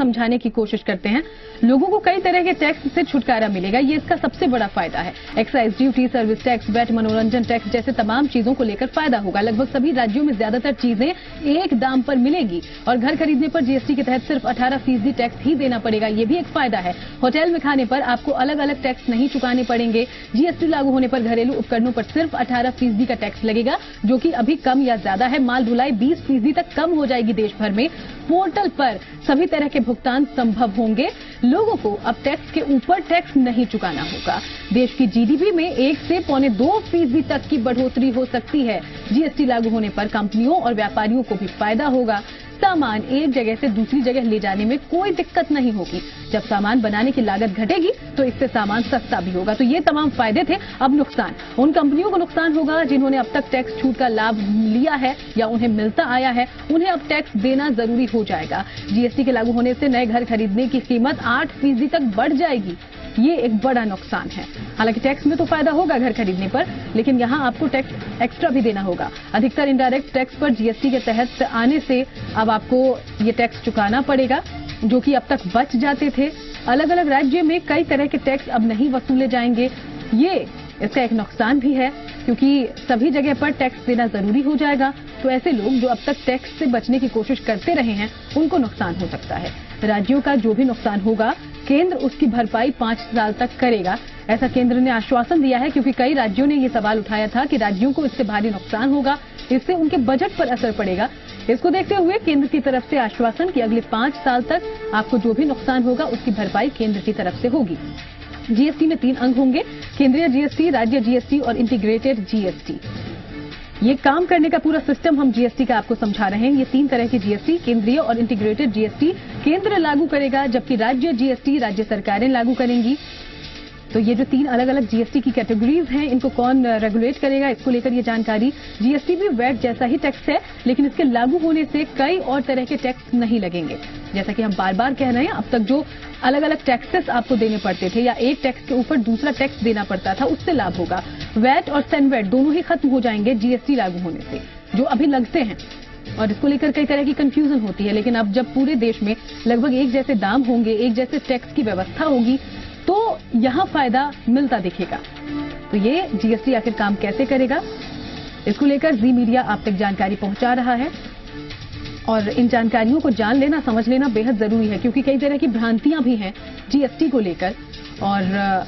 समझाने की कोशिश करते हैं। लोगों को कई तरह के टैक्स से छुटकारा मिलेगा, ये इसका सबसे बड़ा फायदा है। Excise duty, service tax, VAT, मनोरंजन टैक्स जैसे तमाम चीजों को लेकर फायदा होगा। लगभग सभी राज्यों में ज्यादातर चीजें एक दाम पर मिलेगी और घर खरीदने पर जीएसटी के तहत सिर्फ 18% टैक्स ही देना पड़ेगा, ये भी एक फायदा है। होटल में खाने पर आपको अलग अलग टैक्स नहीं चुकाने पड़ेंगे। जीएसटी लागू होने पर घरेलू उपकरणों पर सिर्फ 18% का टैक्स लगेगा, जो कि अभी कम या ज्यादा है। माल ढुलाई 20% तक कम हो जाएगी देश भर में। पोर्टल पर सभी तरह के भुगतान संभव होंगे। लोगों को अब टैक्स के ऊपर टैक्स नहीं चुकाना होगा। देश की जीडीपी में 1 से 1.25% तक की बढ़ोतरी हो सकती है। जीएसटी लागू होने पर कंपनियों और व्यापारियों को भी फायदा होगा। सामान एक जगह से दूसरी जगह ले जाने में कोई दिक्कत नहीं होगी। जब सामान बनाने की लागत घटेगी तो इससे सामान सस्ता भी होगा। तो ये तमाम फायदे थे। अब नुकसान, उन कंपनियों को नुकसान होगा जिन्होंने अब तक टैक्स छूट का लाभ लिया है या उन्हें मिलता आया है, उन्हें अब टैक्स देना जरूरी हो जाएगा। जीएसटी के लागू होने से नए घर खरीदने की कीमत 8% तक बढ़ जाएगी। ये एक बड़ा नुकसान है। हालांकि टैक्स में तो फायदा होगा घर खरीदने पर, लेकिन यहां आपको टैक्स एक्स्ट्रा भी देना होगा। अधिकतर इनडायरेक्ट टैक्स पर जीएसटी के तहत आने से अब आपको ये टैक्स चुकाना पड़ेगा, जो कि अब तक बच जाते थे। अलग अलग राज्य में कई तरह के टैक्स अब नहीं वसूले जाएंगे। ये इसका एक नुकसान भी है, क्योंकि सभी जगह पर टैक्स देना जरूरी हो जाएगा। तो ऐसे लोग जो अब तक टैक्स से बचने की कोशिश करते रहे हैं, उनको नुकसान हो सकता है। राज्यों का जो भी नुकसान होगा, केंद्र उसकी भरपाई 5 साल तक करेगा, ऐसा केंद्र ने आश्वासन दिया है। क्योंकि कई राज्यों ने ये सवाल उठाया था कि राज्यों को इससे भारी नुकसान होगा, इससे उनके बजट पर असर पड़ेगा। इसको देखते हुए केंद्र की तरफ से आश्वासन कि अगले 5 साल तक आपको जो भी नुकसान होगा उसकी भरपाई केंद्र की तरफ से होगी। जीएसटी में 3 अंग होंगे: केंद्रीय जीएसटी, राज्य जीएसटी और इंटीग्रेटेड जीएसटी। ये काम करने का पूरा सिस्टम हम जीएसटी का आपको समझा रहे हैं। ये 3 तरह की जीएसटी, केंद्रीय और इंटीग्रेटेड जीएसटी केंद्र लागू करेगा, जबकि राज्य जीएसटी राज्य सरकारें लागू करेंगी। तो ये जो 3 अलग अलग जीएसटी की कैटेगरीज हैं, इनको कौन रेगुलेट करेगा, इसको लेकर ये जानकारी। जीएसटी भी वैट जैसा ही टैक्स है, लेकिन इसके लागू होने से कई और तरह के टैक्स नहीं लगेंगे। जैसा कि हम बार बार कह रहे हैं, अब तक जो अलग अलग टैक्सेस आपको देने पड़ते थे या एक टैक्स के ऊपर दूसरा टैक्स देना पड़ता था, उससे लाभ होगा। वैट और सेनवैट दोनों ही खत्म हो जाएंगे जीएसटी लागू होने से, जो अभी लगते हैं। और इसको लेकर कई तरह की कंफ्यूजन होती है, लेकिन अब जब पूरे देश में लगभग एक जैसे दाम होंगे, एक जैसे टैक्स की व्यवस्था होगी, तो यहां फायदा मिलता दिखेगा। तो ये जीएसटी आखिर काम कैसे करेगा, इसको लेकर जी मीडिया आप तक जानकारी पहुंचा रहा है। और इन जानकारियों को जान लेना, समझ लेना बेहद जरूरी है, क्योंकि कई तरह की भ्रांतियां भी हैं जीएसटी को लेकर। और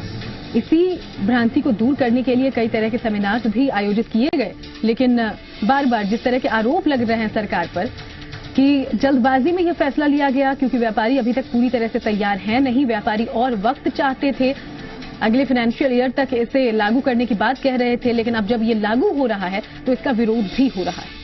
इसी भ्रांति को दूर करने के लिए कई तरह के सेमिनार्स भी आयोजित किए गए। लेकिन बार बार जिस तरह के आरोप लग रहे हैं सरकार पर कि जल्दबाजी में यह फैसला लिया गया, क्योंकि व्यापारी अभी तक पूरी तरह से तैयार हैं नहीं, व्यापारी और वक्त चाहते थे, अगले फाइनेंशियल ईयर तक इसे लागू करने की बात कह रहे थे। लेकिन अब जब ये लागू हो रहा है तो इसका विरोध भी हो रहा है।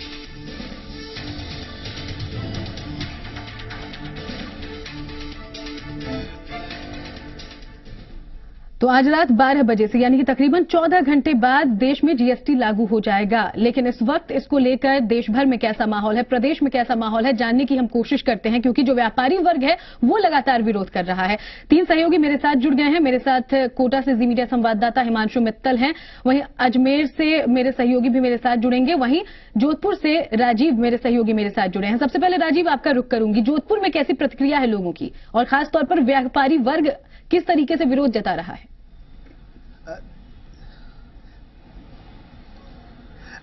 तो आज रात 12 बजे से, यानी कि तकरीबन 14 घंटे बाद देश में जीएसटी लागू हो जाएगा। लेकिन इस वक्त इसको लेकर देश भर में कैसा माहौल है, प्रदेश में कैसा माहौल है, जानने की हम कोशिश करते हैं, क्योंकि जो व्यापारी वर्ग है वो लगातार विरोध कर रहा है। 3 सहयोगी मेरे साथ जुड़ गए हैं। मेरे साथ कोटा से जी मीडिया संवाददाता हिमांशु मित्तल हैं, वहीं अजमेर से मेरे सहयोगी भी मेरे साथ जुड़ेंगे, वहीं जोधपुर से राजीव मेरे सहयोगी मेरे साथ जुड़े हैं। सबसे पहले राजीव, आपका रुख करूंगी, जोधपुर में कैसी प्रतिक्रिया है लोगों की, और खासतौर पर व्यापारी वर्ग किस तरीके से विरोध जता रहा है?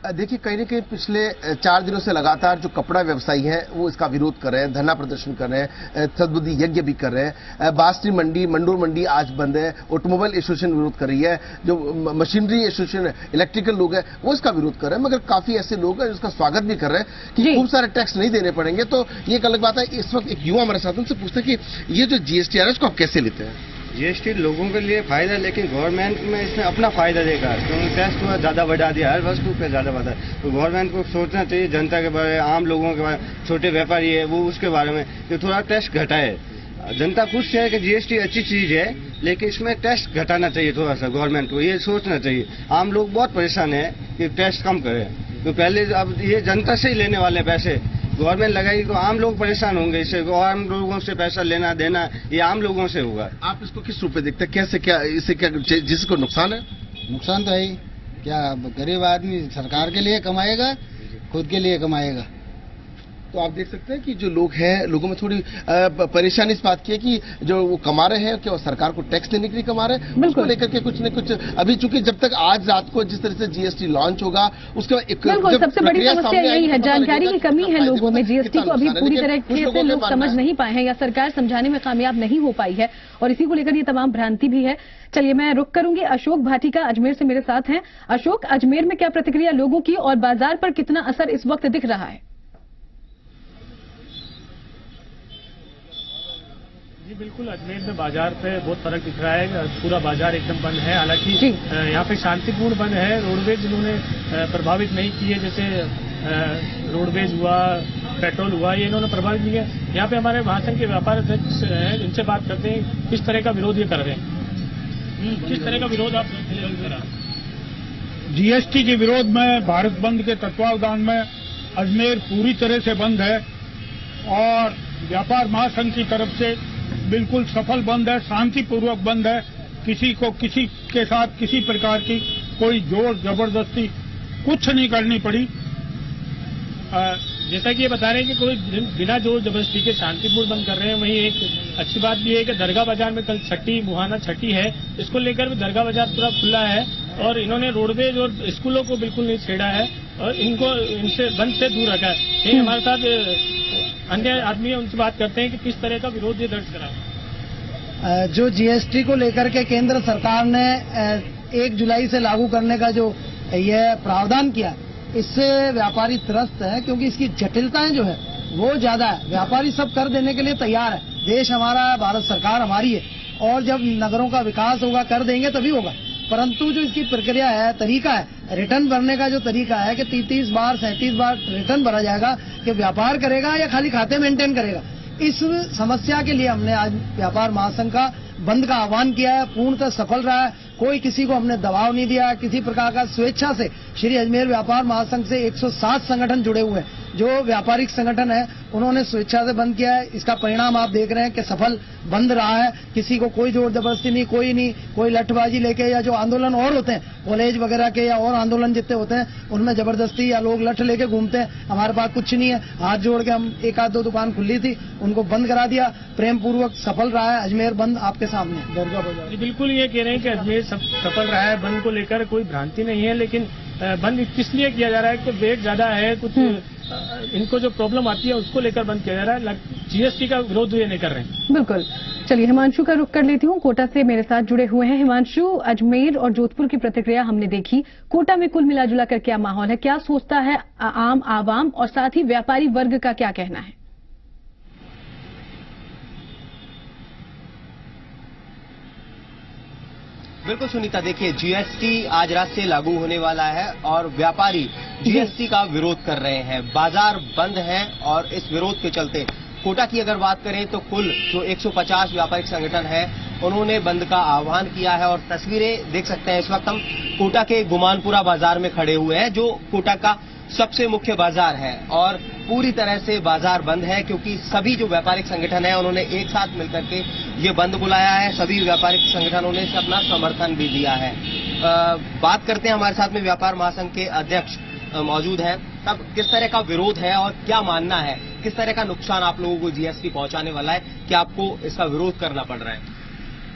देखिए, कहीं न कहीं पिछले 4 दिनों से लगातार जो कपड़ा व्यवसायी हैं वो इसका विरोध कर रहे हैं, धरना प्रदर्शन कर रहे हैं, सद्बुद्धि यज्ञ भी कर रहे हैं। बास्त्री मंडी, मंडोर मंडी आज बंद है। ऑटोमोबाइल एसोसिएशन विरोध कर रही है, जो मशीनरी एसोसिएशन, इलेक्ट्रिकल लोग हैं वो इसका विरोध कर रहे हैं। मगर काफी ऐसे लोग हैं जिसका स्वागत भी कर रहे हैं कि खूब सारे टैक्स नहीं देने पड़ेंगे। तो ये एक अलग बात है। इस वक्त एक युवा हमारे साथ, उनसे पूछते हैं कि ये जो जीएसटी आ रहा है उसको आप कैसे लेते हैं? जीएसटी लोगों के लिए फायदा, लेकिन गवर्नमेंट में इसने अपना फायदा देखा, क्योंकि टैक्स तो ज्यादा बढ़ा दिया, हर वस्तु पे ज्यादा बढ़ा। तो गवर्नमेंट को सोचना चाहिए जनता के बारे में, आम लोगों के बारे में, छोटे व्यापारी है वो उसके बारे में कि थोड़ा टैक्स घटाए। जनता खुश है कि जीएसटी अच्छी चीज है, लेकिन इसमें टैक्स घटाना चाहिए थोड़ा सा। गवर्नमेंट को ये सोचना चाहिए। आम लोग बहुत परेशान है कि टैक्स कम करे, तो पहले अब ये जनता से ही लेने वाले पैसे गवर्नमेंट लगाई तो आम लोग परेशान होंगे इससे। आम लोगों से पैसा लेना देना ये आम लोगों से होगा। आप इसको किस रूप में देखते हैं, कैसे, क्या इससे क्या जिसको नुकसान है? नुकसान तो है ही। क्या गरीब आदमी सरकार के लिए कमाएगा, खुद के लिए कमाएगा? तो आप देख सकते हैं कि जो लोग हैं, लोगों में थोड़ी परेशानी इस बात की है कि जो वो कमा रहे हैं क्या वो सरकार को टैक्स देने के लिए कमा रहे हैं, उसको लेकर के कुछ न कुछ अभी, चूंकि जब तक आज रात को जिस तरह से जीएसटी लॉन्च होगा उसके बाद बिल्कुल सबसे बड़ी समस्या यही है, जानकारी की कमी है लोगों में। जीएसटी को अभी पूरी तरह से लोग समझ नहीं पाए हैं या सरकार समझाने में कामयाब नहीं हो पाई है, और इसी को लेकर ये तमाम भ्रांति भी है। चलिए मैं रुक करूंगी, अशोक भाटिका अजमेर से मेरे साथ हैं। अशोक, अजमेर में क्या प्रतिक्रिया लोगों की और बाजार पर कितना असर इस वक्त दिख रहा है? जी बिल्कुल, अजमेर में बाजार पे बहुत फर्क दिख रहा है। पूरा बाजार एकदम बंद है, हालांकि यहाँ पे शांतिपूर्ण बंद है। रोडवेज इन्होंने प्रभावित नहीं किए, जैसे रोडवेज हुआ, पेट्रोल हुआ, ये इन्होंने प्रभावित नहीं किया। यहाँ पे हमारे महासंघ के व्यापार अध्यक्ष हैं, इनसे बात करते हैं किस तरह का विरोध ये कर रहे हैं। किस तरह का विरोध आप करा? जीएसटी के विरोध में भारत बंद के तत्वावधान में अजमेर पूरी तरह से बंद है और व्यापार महासंघ की तरफ से बिल्कुल सफल बंद है, शांतिपूर्वक बंद है। किसी को किसी के साथ किसी प्रकार की कोई जोर जबरदस्ती कुछ नहीं करनी पड़ी। जैसा कि ये बता रहे हैं कि कोई बिना जोर जबरदस्ती के शांतिपूर्ण बंद कर रहे हैं। वहीं एक अच्छी बात ये है कि दरगाह बाजार में कल छठी मुहाना छठी है, इसको लेकर भी दरगाह बाजार पूरा खुला है और इन्होंने रोडवेज और स्कूलों को बिल्कुल नहीं छेड़ा है और इनको इनसे बंद से दूर रखा है। हमारे साथ अन्य आदमी है, उनसे बात करते हैं कि किस तरह का विरोध ये दर्ज करा। जो जीएसटी को लेकर के केंद्र सरकार ने 1 जुलाई से लागू करने का जो यह प्रावधान किया, इससे व्यापारी त्रस्त है, क्योंकि इसकी जटिलताएं जो है वो ज्यादा है। व्यापारी सब कर देने के लिए तैयार है, देश हमारा है, भारत सरकार हमारी है और जब नगरों का विकास होगा कर देंगे तभी होगा। परंतु जो इसकी प्रक्रिया है, तरीका है, रिटर्न भरने का जो तरीका है कि 33 बार 37 बार रिटर्न भरा जाएगा, कि व्यापार करेगा या खाली खाते मेंटेन करेगा। इस समस्या के लिए हमने आज व्यापार महासंघ का बंद का आह्वान किया है, पूर्णतः सफल रहा है। कोई किसी को हमने दबाव नहीं दिया, किसी प्रकार का स्वेच्छा से श्री अजमेर व्यापार महासंघ से 107 संगठन जुड़े हुए हैं, जो व्यापारिक संगठन है उन्होंने स्वेच्छा से बंद किया है। इसका परिणाम आप देख रहे हैं कि सफल बंद रहा है। किसी को कोई जोर जबरदस्ती नहीं, कोई लठबाजी लेके, या जो आंदोलन और होते हैं कॉलेज वगैरह के या और आंदोलन जितने होते हैं उनमें जबरदस्ती या लोग लठ लेके घूमते हैं। हमारे पास कुछ नहीं है, हाथ जोड़ के हम 1-2 दुकान खुली थी उनको बंद करा दिया, प्रेम पूर्वक सफल रहा है अजमेर बंद आपके सामने। दरगाह बाजार बिल्कुल ये कह रहे हैं कि अजमेर सफल रहा है, बंद को लेकर कोई भ्रांति नहीं है। लेकिन बंद किस लिए किया जा रहा है कि वेट ज्यादा है, कुछ इनको जो प्रॉब्लम आती है उसको लेकर बंद किया जा रहा है। जीएसटी का विरोध ये नहीं कर रहे हैं। बिल्कुल। चलिए हिमांशु का रुख कर लेती हूँ, कोटा से मेरे साथ जुड़े हुए हैं। हिमांशु, अजमेर और जोधपुर की प्रतिक्रिया हमने देखी, कोटा में कुल मिलाजुला कर क्या माहौल है, क्या सोचता है आम आवाम और साथ ही व्यापारी वर्ग का क्या कहना है? बिल्कुल सुनीता, देखिए जीएसटी आज रात से लागू होने वाला है और व्यापारी जीएसटी का विरोध कर रहे हैं। बाजार बंद है और इस विरोध के चलते कोटा की अगर बात करें तो कुल जो 150 व्यापारिक संगठन है उन्होंने बंद का आह्वान किया है। और तस्वीरें देख सकते हैं, इस वक्त हम कोटा के गुमानपुरा बाजार में खड़े हुए हैं, जो कोटा का सबसे मुख्य बाजार है और पूरी तरह से बाजार बंद है, क्योंकि सभी जो व्यापारिक संगठन है उन्होंने एक साथ मिलकर के ये बंद बुलाया है। सभी व्यापारिक संगठनों ने अपना समर्थन भी दिया है। बात करते हैं, हमारे साथ में व्यापार महासंघ के अध्यक्ष मौजूद हैं। तब किस तरह का विरोध है और क्या मानना है, किस तरह का नुकसान आप लोगों को जीएसटी पहुंचाने वाला है, क्या आपको इसका विरोध करना पड़ रहा है?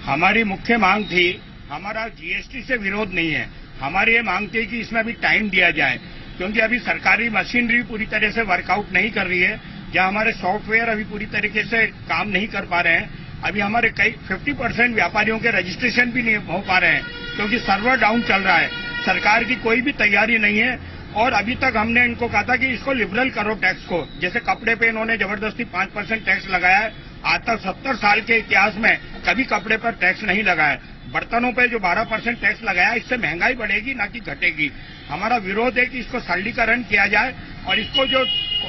हमारी मुख्य मांग थी, हमारा जीएसटी से विरोध नहीं है, हमारी ये मांग थी कि इसमें अभी टाइम दिया जाए, क्योंकि अभी सरकारी मशीनरी पूरी तरह से वर्कआउट नहीं कर रही है, या हमारे सॉफ्टवेयर अभी पूरी तरीके से काम नहीं कर पा रहे हैं। अभी हमारे कई 50% व्यापारियों के रजिस्ट्रेशन भी नहीं हो पा रहे हैं, क्योंकि सर्वर डाउन चल रहा है। सरकार की कोई भी तैयारी नहीं है और अभी तक हमने इनको कहा था कि इसको लिबरल करो टैक्स को। जैसे कपड़े पे इन्होंने जबरदस्ती 5% टैक्स लगाया है, आज तक 70 साल के इतिहास में कभी कपड़े पर टैक्स नहीं लगाया। बर्तनों पे जो 12% टैक्स लगाया, इससे महंगाई बढ़ेगी ना कि घटेगी। हमारा विरोध है कि इसको सरलीकरण किया जाए और इसको जो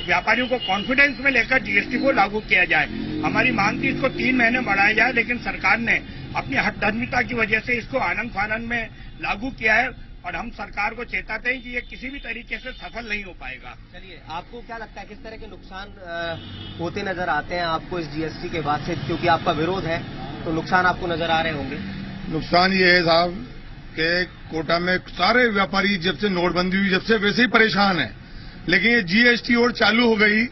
व्यापारियों को कॉन्फिडेंस में लेकर जीएसटी को लागू किया जाए। हमारी मांग थी इसको 3 महीने बढ़ाया जाए, लेकिन सरकार ने अपनी हठधर्मिता की वजह से इसको आनंद फानंद में लागू किया है और हम सरकार को चेताते हैं कि ये किसी भी तरीके से सफल नहीं हो पाएगा। चलिए, आपको क्या लगता है किस तरह के नुकसान होते नजर आते हैं आपको इस जीएसटी के बाद से, क्योंकि आपका विरोध है तो नुकसान आपको नजर आ रहे होंगे? नुकसान ये है साहब कि कोटा में सारे व्यापारी जब से नोटबंदी हुई जब से वैसे ही परेशान है, लेकिन ये जीएसटी और चालू हो गई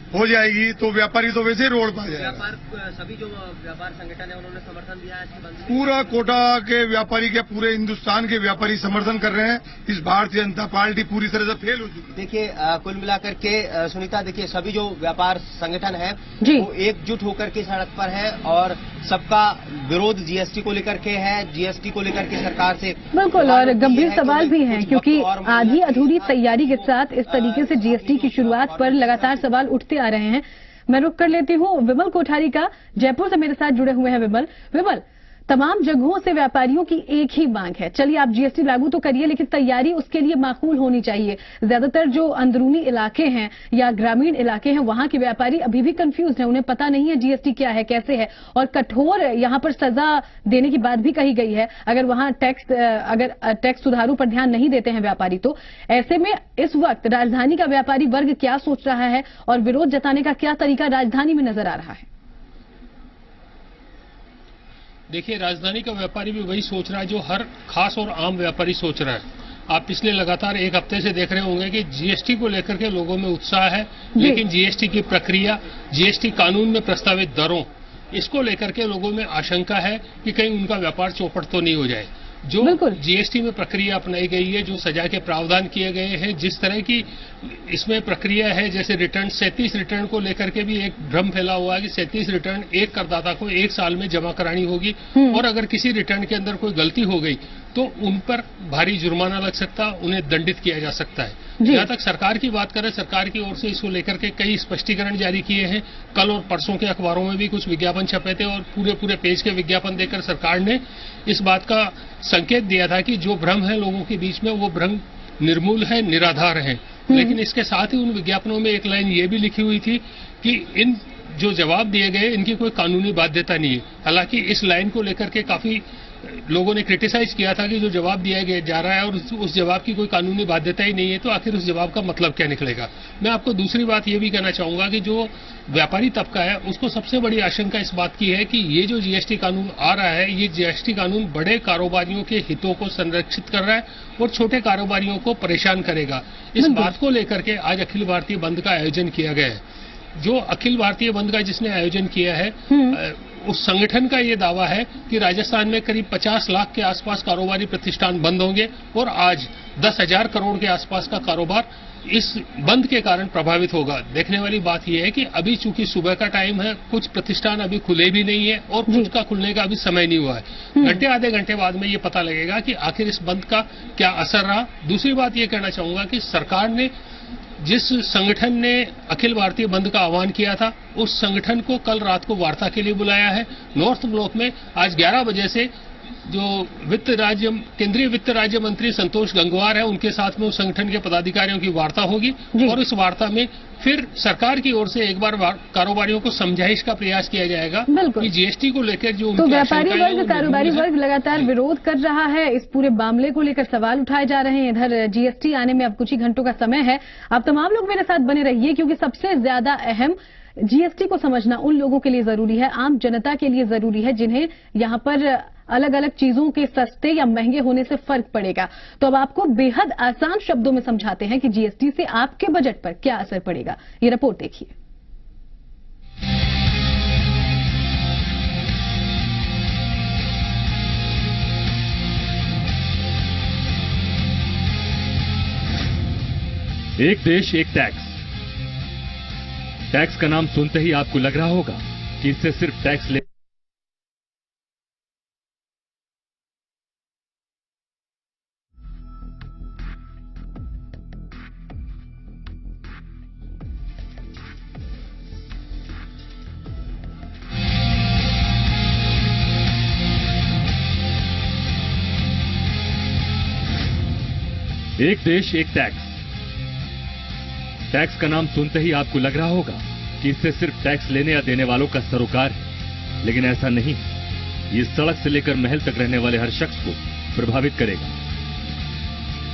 हो जाएगी तो व्यापारी तो वैसे ही रोड पर आ जाएगा। व्यापार सभी जो व्यापार संगठन है उन्होंने समर्थन दिया है इसके बंद में? पूरा कोटा के व्यापारी के पूरे हिंदुस्तान के व्यापारी समर्थन कर रहे हैं। इस भारतीय जनता पार्टी पूरी तरह से फेल हो चुकी है। देखिए कुल मिलाकर के सुनीता, देखिए सभी जो व्यापार संगठन है वो एकजुट होकर के सड़क पर है और सबका विरोध जीएसटी को लेकर के है, जीएसटी को लेकर के सरकार से बिल्कुल, और गंभीर सवाल भी हैं क्योंकि आधी अधूरी तैयारी के साथ इस तरीके से जीएसटी की शुरुआत पर लगातार सवाल उठते आ रहे हैं। मैं रुक कर लेती हूँ विमल कोठारी का, जयपुर से मेरे साथ जुड़े हुए हैं विमल, तमाम जगहों से व्यापारियों की एक ही मांग है, चलिए आप जीएसटी लागू तो करिए लेकिन तैयारी उसके लिए माकूल होनी चाहिए। ज्यादातर जो अंदरूनी इलाके हैं या ग्रामीण इलाके हैं वहां के व्यापारी अभी भी कंफ्यूज हैं, उन्हें पता नहीं है जीएसटी क्या है, कैसे है, और कठोर यहां पर सजा देने की बात भी कही गई है अगर वहां टैक्स सुधारों पर ध्यान नहीं देते हैं व्यापारी। तो ऐसे में इस वक्त राजधानी का व्यापारी वर्ग क्या सोच रहा है और विरोध जताने का क्या तरीका राजधानी में नजर आ रहा है? देखिए, राजधानी का व्यापारी भी वही सोच रहा है जो हर खास और आम व्यापारी सोच रहा है। आप पिछले लगातार एक हफ्ते से देख रहे होंगे कि जीएसटी को लेकर के लोगों में उत्साह है, लेकिन जीएसटी की प्रक्रिया, जीएसटी कानून में प्रस्तावित दरों, इसको लेकर के लोगों में आशंका है कि कहीं उनका व्यापार चौपट तो नहीं हो जाए। जो जीएसटी में प्रक्रिया अपनाई गई है, जो सजा के प्रावधान किए गए हैं, जिस तरह की इसमें प्रक्रिया है, जैसे रिटर्न 37 रिटर्न को लेकर के भी एक भ्रम फैला हुआ है कि 37 रिटर्न एक करदाता को 1 साल में जमा करानी होगी और अगर किसी रिटर्न के अंदर कोई गलती हो गई तो उन पर भारी जुर्माना लग सकता, उन्हें दंडित किया जा सकता है। जहां तक सरकार की बात करें, सरकार की ओर से इसको लेकर के कई स्पष्टीकरण जारी किए हैं। कल और परसों के अखबारों में भी कुछ विज्ञापन छपे थे और पूरे पेज के विज्ञापन देकर सरकार ने इस बात का संकेत दिया था कि जो भ्रम है लोगों के बीच में वो भ्रम निर्मूल है, निराधार है। लेकिन इसके साथ ही उन विज्ञापनों में एक लाइन ये भी लिखी हुई थी कि इन जो जवाब दिए गए इनकी कोई कानूनी बाध्यता नहीं है। हालांकि इस लाइन को लेकर के काफी लोगों ने क्रिटिसाइज किया था कि जो जवाब दिया गया जा रहा है और उस जवाब की कोई कानूनी बाध्यता ही नहीं है, तो आखिर उस जवाब का मतलब क्या निकलेगा। मैं आपको दूसरी बात ये भी कहना चाहूंगा कि जो व्यापारी तबका है उसको सबसे बड़ी आशंका इस बात की है कि ये जो जीएसटी कानून आ रहा है, ये जीएसटी कानून बड़े कारोबारियों के हितों को संरक्षित कर रहा है और छोटे कारोबारियों को परेशान करेगा। इस बात को लेकर के आज अखिल भारतीय बंद का आयोजन किया गया है। जो अखिल भारतीय बंद का जिसने आयोजन किया है उस संगठन का ये दावा है कि राजस्थान में करीब 50 लाख के आसपास कारोबारी प्रतिष्ठान बंद होंगे और आज 10,000 करोड़ के आसपास का कारोबार इस बंद के कारण प्रभावित होगा। देखने वाली बात यह है कि अभी चूंकि सुबह का टाइम है, कुछ प्रतिष्ठान अभी खुले भी नहीं है और कुछ का खुलने का अभी समय नहीं हुआ है। घंटे आधे घंटे बाद में ये पता लगेगा कि आखिर इस बंद का क्या असर रहा। दूसरी बात ये कहना चाहूंगा कि सरकार ने जिस संगठन ने अखिल भारतीय बंद का आह्वान किया था उस संगठन को कल रात को वार्ता के लिए बुलाया है। नॉर्थ ब्लॉक में आज 11 बजे से जो केंद्रीय वित्त राज्य मंत्री संतोष गंगवार है उनके साथ में उस संगठन के पदाधिकारियों की वार्ता होगी और इस वार्ता में फिर सरकार की ओर से एक बार कारोबारियों को समझाइश का प्रयास किया जाएगा कि जीएसटी को लेकर जो तो व्यापारी वर्ग, कारोबारी वर्ग लगातार विरोध कर रहा है। इस पूरे मामले को लेकर सवाल उठाए जा रहे हैं। इधर जीएसटी आने में अब कुछ ही घंटों का समय है। आप तमाम लोग मेरे साथ बने रहिए क्योंकि सबसे ज्यादा अहम जीएसटी को समझना उन लोगों के लिए जरूरी है, आम जनता के लिए जरूरी है जिन्हें यहाँ पर अलग अलग चीजों के सस्ते या महंगे होने से फर्क पड़ेगा। तो अब आपको बेहद आसान शब्दों में समझाते हैं कि जीएसटी से आपके बजट पर क्या असर पड़ेगा। ये रिपोर्ट देखिए। एक देश एक टैक्स। टैक्स का नाम सुनते ही आपको लग रहा होगा कि इससे सिर्फ टैक्स ले एक देश एक टैक्स। टैक्स का नाम सुनते ही आपको लग रहा होगा कि इससे सिर्फ टैक्स लेने या देने वालों का सरोकार है, लेकिन ऐसा नहीं। ये सड़क से लेकर महल तक रहने वाले हर शख्स को प्रभावित करेगा।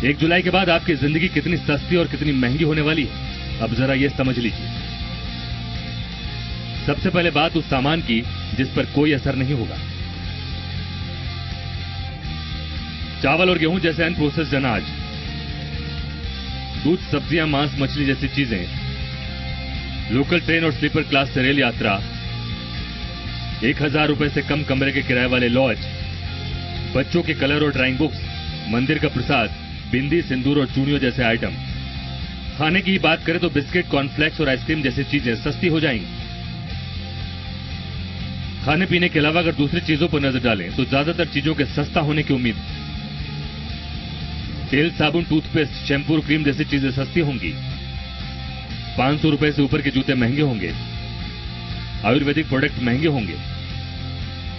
1 जुलाई के बाद आपकी जिंदगी कितनी सस्ती और कितनी महंगी होने वाली है, अब जरा ये समझ लीजिए। सबसे पहले बात उस सामान की जिस पर कोई असर नहीं होगा। चावल और गेहूं जैसे अनप्रोसेस्ड अनाज, दूध, सब्जियां, मांस, मछली जैसी चीजें लोकल ट्रेन और स्लीपर क्लास से रेल यात्रा, 1000 रुपए से कम कमरे के किराए वाले लॉज, बच्चों के कलर और ड्राइंग बुक्स, मंदिर का प्रसाद, बिंदी, सिंदूर और चूड़ियों जैसे आइटम। खाने की बात करें तो बिस्किट, कॉर्नफ्लेक्स और आइसक्रीम जैसी चीजें सस्ती हो जाएंगी। खाने पीने के अलावा अगर दूसरी चीजों पर नजर डालें तो ज्यादातर चीजों के सस्ता होने की उम्मीद। तेल, साबुन, टूथपेस्ट, शैम्पू, क्रीम जैसी चीजें सस्ती होंगी। 500 रुपए से ऊपर के जूते महंगे होंगे। आयुर्वेदिक प्रोडक्ट महंगे होंगे।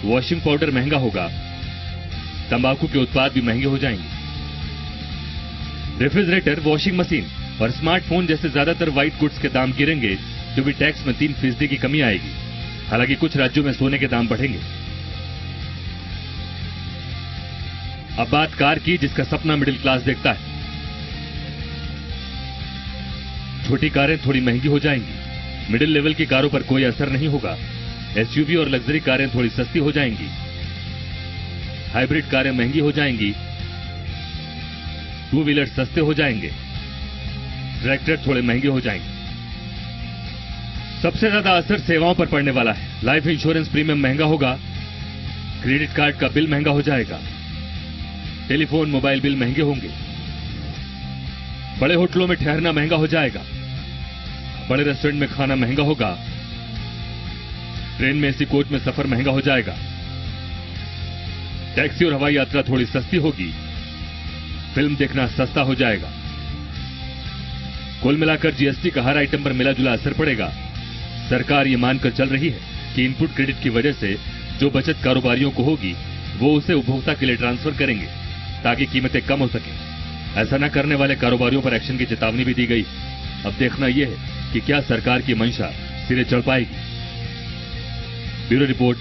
वॉशिंग पाउडर महंगा होगा। तंबाकू के उत्पाद भी महंगे हो जाएंगे। रेफ्रिजरेटर, वॉशिंग मशीन और स्मार्टफोन जैसे ज्यादातर व्हाइट गुड्स के दाम गिरेंगे, जो भी टैक्स में 3% की कमी आएगी। हालांकि कुछ राज्यों में सोने के दाम बढ़ेंगे। अब बात कार की, जिसका सपना मिडिल क्लास देखता है। छोटी कारें थोड़ी महंगी हो जाएंगी। मिडिल लेवल की कारों पर कोई असर नहीं होगा। एसयूवी और लग्जरी कारें थोड़ी सस्ती हो जाएंगी। हाइब्रिड कारें महंगी हो जाएंगी। टू व्हीलर सस्ते हो जाएंगे। ट्रैक्टर थोड़े महंगे हो जाएंगे। सबसे ज्यादा असर सेवाओं पर पड़ने वाला है। लाइफ इंश्योरेंस प्रीमियम महंगा होगा। क्रेडिट कार्ड का बिल महंगा हो जाएगा। टेलीफोन, मोबाइल बिल महंगे होंगे। बड़े होटलों में ठहरना महंगा हो जाएगा। बड़े रेस्टोरेंट में खाना महंगा होगा। ट्रेन में एसी कोच में सफर महंगा हो जाएगा। टैक्सी और हवाई यात्रा थोड़ी सस्ती होगी। फिल्म देखना सस्ता हो जाएगा। कुल मिलाकर जीएसटी का हर आइटम पर मिला जुला असर पड़ेगा। सरकार ये मानकर चल रही है कि इनपुट क्रेडिट की वजह से जो बचत कारोबारियों को होगी वो उसे उपभोक्ता के लिए ट्रांसफर करेंगे ताकि कीमतें कम हो सके। ऐसा न करने वाले कारोबारियों पर एक्शन की चेतावनी भी दी गई। अब देखना यह है कि क्या सरकार की मंशा सिरे चढ़ पाएगी। Bureau report,